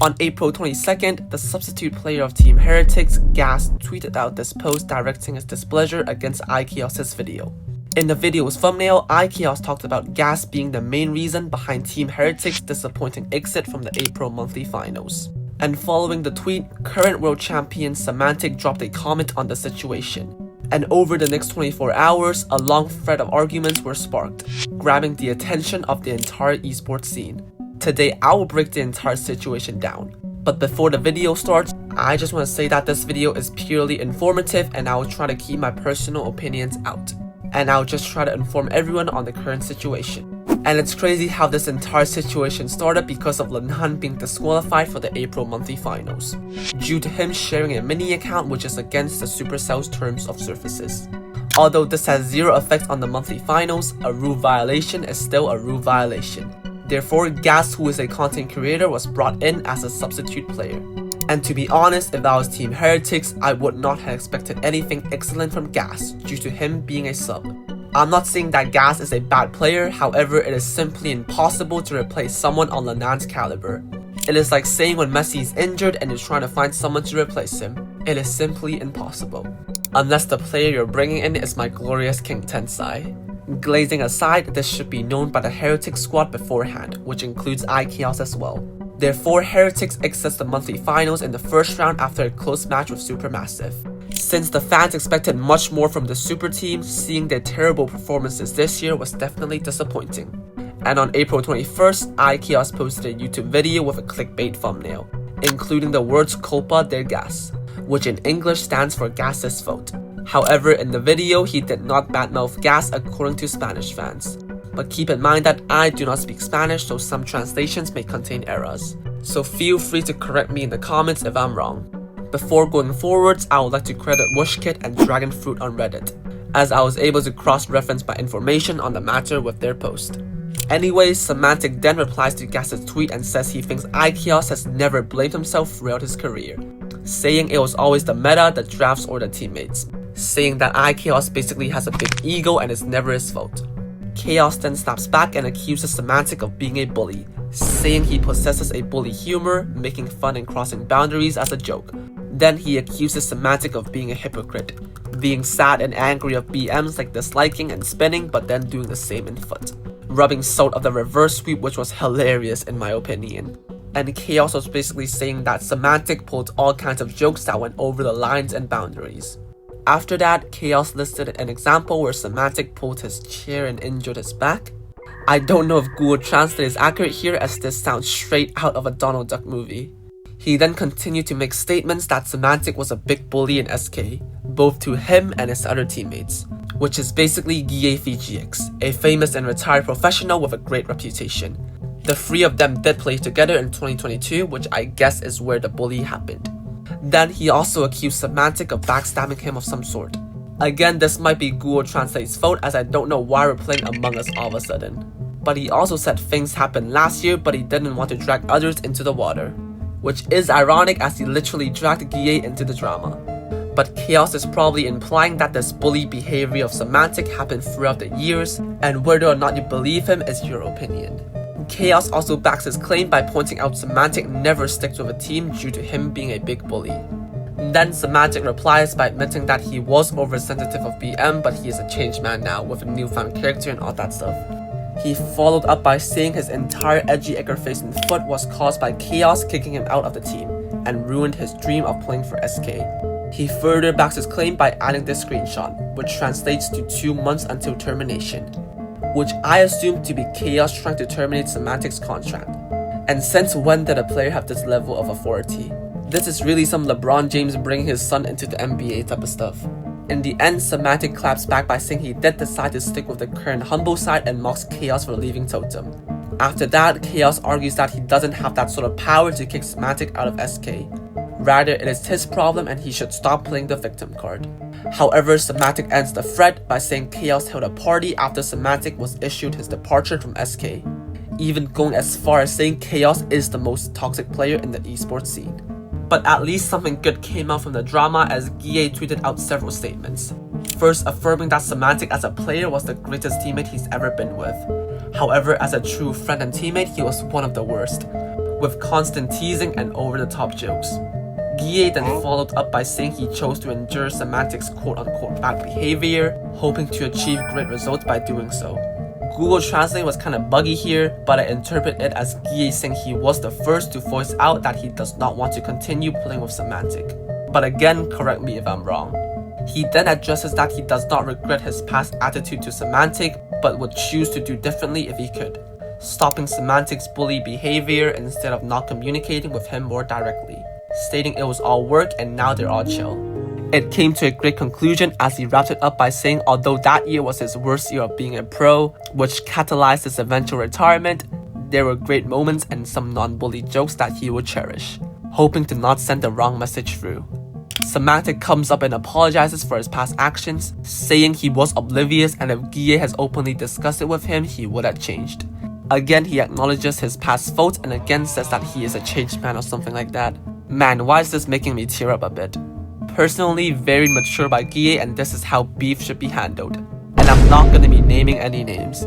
On April 22nd, the substitute player of Team Heretics, Kaoss, tweeted out this post directing his displeasure against Kaoss's video. In the video's thumbnail, Kaoss talked about Kaoss being the main reason behind Team Heretics' disappointing exit from the April monthly finals. And following the tweet, current world champion Symantec dropped a comment on the situation. And over the next 24 hours, a long thread of arguments were sparked, grabbing the attention of the entire esports scene. Today, I will break the entire situation down. But before the video starts, I just want to say that this video is purely informative and I will try to keep my personal opinions out. And I'll just try to inform everyone on the current situation. And it's crazy how this entire situation started because of Lanhan being disqualified for the April monthly finals, due to him sharing a mini account which is against the Supercell's terms of services. Although this has zero effect on the monthly finals, a rule violation is still a rule violation. Therefore, Kaoss, who is a content creator, was brought in as a substitute player. And to be honest, if I was Team Heretics, I would not have expected anything excellent from Kaoss due to him being a sub. I'm not saying that Kaoss is a bad player, however, it is simply impossible to replace someone on Lanhan's caliber. It is like saying when Messi is injured and you're trying to find someone to replace him. It is simply impossible. Unless the player you're bringing in is my glorious King Tensai. Glazing aside, this should be known by the Heretics squad beforehand, which includes Kaoss as well. Therefore, Heretics exits the monthly finals in the first round after a close match with Supermassive. Since the fans expected much more from the Super team, seeing their terrible performances this year was definitely disappointing. And on April 21st, Kaoss posted a YouTube video with a clickbait thumbnail, including the words "Culpa de Kaoss," which in English stands for Kaoss's fault. However, in the video, he did not badmouth Kaoss according to Spanish fans. But keep in mind that I do not speak Spanish, so some translations may contain errors. So feel free to correct me in the comments if I'm wrong. Before going forwards, I would like to credit WushKit and Dragonfruit on Reddit, as I was able to cross-reference my information on the matter with their post. Anyways, Symantec then replies to Kaoss's tweet and says he thinks Kaoss has never blamed himself throughout his career, saying it was always the meta, the drafts, or the teammates, saying that Kaoss basically has a big ego and it's never his fault. Kaoss then snaps back and accuses Symantec of being a bully, saying he possesses a bully humor, making fun and crossing boundaries as a joke. Then he accuses Symantec of being a hypocrite, being sad and angry of BMs like disliking and spinning but then doing the same in foot, rubbing salt of the reverse sweep, which was hilarious in my opinion. And Kaoss was basically saying that Symantec pulled all kinds of jokes that went over the lines and boundaries. After that, Kaoss listed an example where Symantec pulled his chair and injured his back. I don't know if Google Translate is accurate here, as this sounds straight out of a Donald Duck movie. He then continued to make statements that Symantec was a big bully in SK, both to him and his other teammates, which is basically GAVGX, a famous and retired professional with a great reputation. The three of them did play together in 2022, which I guess is where the bully happened. Then he also accused Symantec of backstabbing him of some sort. Again, this might be Google Translate's fault, as I don't know why we're playing Among Us all of a sudden. But he also said things happened last year, but he didn't want to drag others into the water, which is ironic as he literally dragged GA into the drama. But Kaoss is probably implying that this bully behavior of Symantec happened throughout the years, and whether or not you believe him is your opinion. Kaoss also backs his claim by pointing out Symantec never sticks with a team due to him being a big bully. Then Symantec replies by admitting that he was oversensitive of BM, but he is a changed man now with a newfound character and all that stuff. He followed up by saying his entire edgy egger face and foot was caused by Kaoss kicking him out of the team, and ruined his dream of playing for SK. He further backs his claim by adding this screenshot, which translates to 2 months until termination, which I assume to be Kaoss trying to terminate Symantec's contract. And since when did a player have this level of authority? This is really some LeBron James bringing his son into the NBA type of stuff. In the end, Symantec claps back by saying he did decide to stick with the current humble side and mocks Kaoss for leaving Totem. After that, Kaoss argues that he doesn't have that sort of power to kick Symantec out of SK. Rather, it is his problem and he should stop playing the victim card. However, Symantec ends the thread by saying Kaoss held a party after Symantec was issued his departure from SK, even going as far as saying Kaoss is the most toxic player in the esports scene. But at least something good came out from the drama, as GA tweeted out several statements. First, affirming that Symantec as a player was the greatest teammate he's ever been with. However, as a true friend and teammate, he was one of the worst, with constant teasing and over-the-top jokes. Guille then followed up by saying he chose to endure Symantec's quote-unquote bad behavior, hoping to achieve great results by doing so. Google Translate was kinda buggy here, but I interpret it as Guille saying he was the first to voice out that he does not want to continue playing with Symantec. But again, correct me if I'm wrong. He then addresses that he does not regret his past attitude to Symantec, but would choose to do differently if he could, stopping Symantec's bully behavior instead of not communicating with him more directly, stating it was all work and now they're all chill. It came to a great conclusion as he wrapped it up by saying although that year was his worst year of being a pro, which catalyzed his eventual retirement, there were great moments and some non-bully jokes that he would cherish, hoping to not send the wrong message through. Symantec comes up and apologizes for his past actions, saying he was oblivious and if Guille has openly discussed it with him, he would have changed. Again, he acknowledges his past faults and again says that he is a changed man or something like that. Man, why is this making me tear up a bit? Personally, very mature by Guille, and this is how beef should be handled. And I'm not gonna be naming any names.